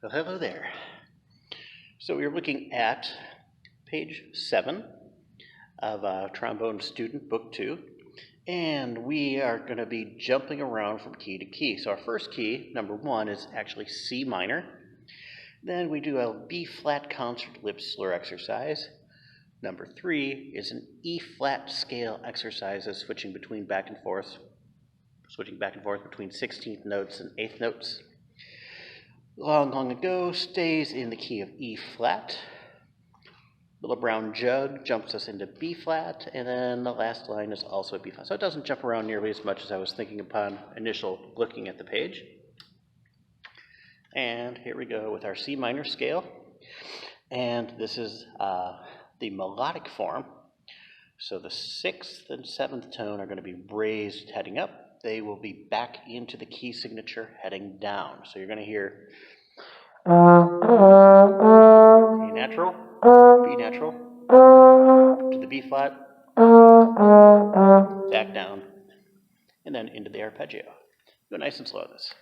Well, hello there. So we are looking at page 7 of Trombone Student Book 2, and we are going to be jumping around from key to key. So our first key, number 1, is actually C minor. Then we do a B flat concert lip slur exercise. Number 3 is an E flat scale exercise, switching back and forth between 16th notes and 8th notes. Long ago stays in the key of E flat. Little Brown Jug jumps us into B flat, and then the last line is also B flat. So it doesn't jump around nearly as much as I was thinking upon initial looking at the page. And here we go with our C minor scale. And this is the melodic form. So the 6th and 7th tone are going to be raised heading up. They will be back into the key signature heading down. So you're going to hear A natural, B natural, to the B flat, back down, and then into the arpeggio. Go nice and slow this.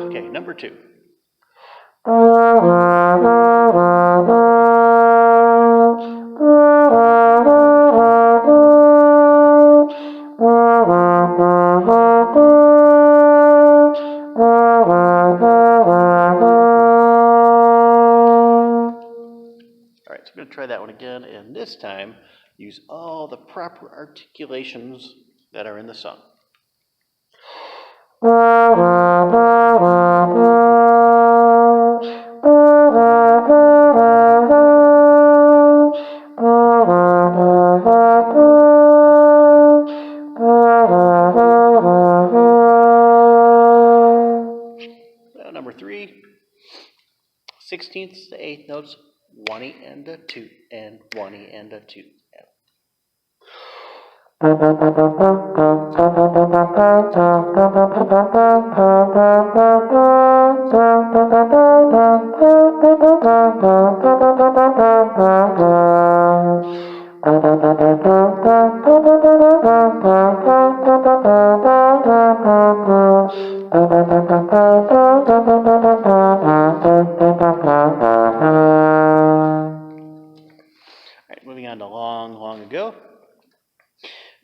Okay, number 2. Alright, so I'm going to try that one again, and this time use all the proper articulations that are in the song. Number 3, 16ths to 8th notes, 1 and a 2, and 1 and a 2. Alright, moving on to long ago.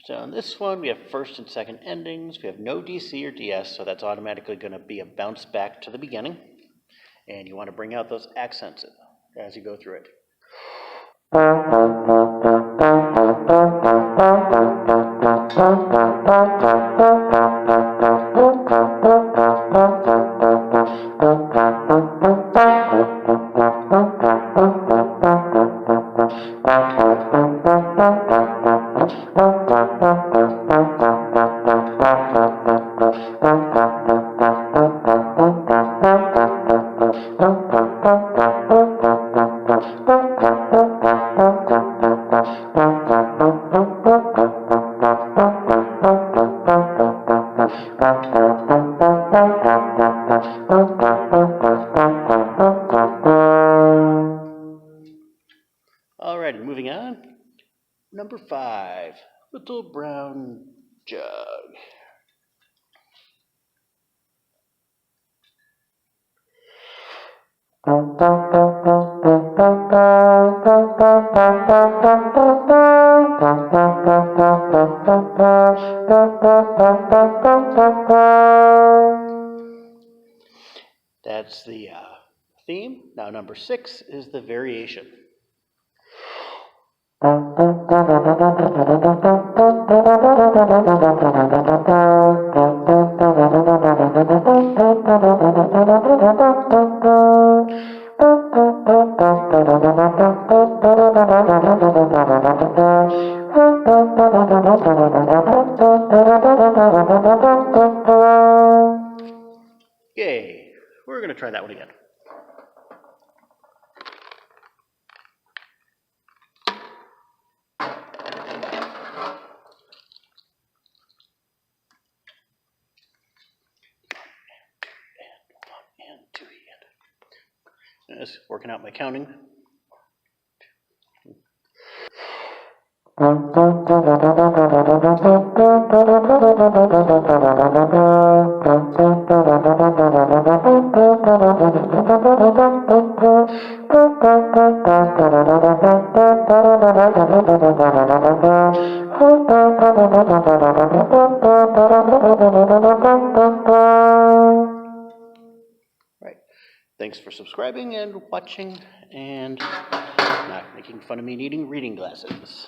So in this one, we have first and second endings. We have no DC or DS, so that's automatically going to be a bounce back to the beginning. And you want to bring out those accents as you go through it. Alrighty, moving on. Number 5, Little Brown Jug. That's the theme. Now number 6 is the variation. Yay, we're going to try that one again. Just working out my counting. Right. Thanks for subscribing and watching and not making fun of me needing reading glasses.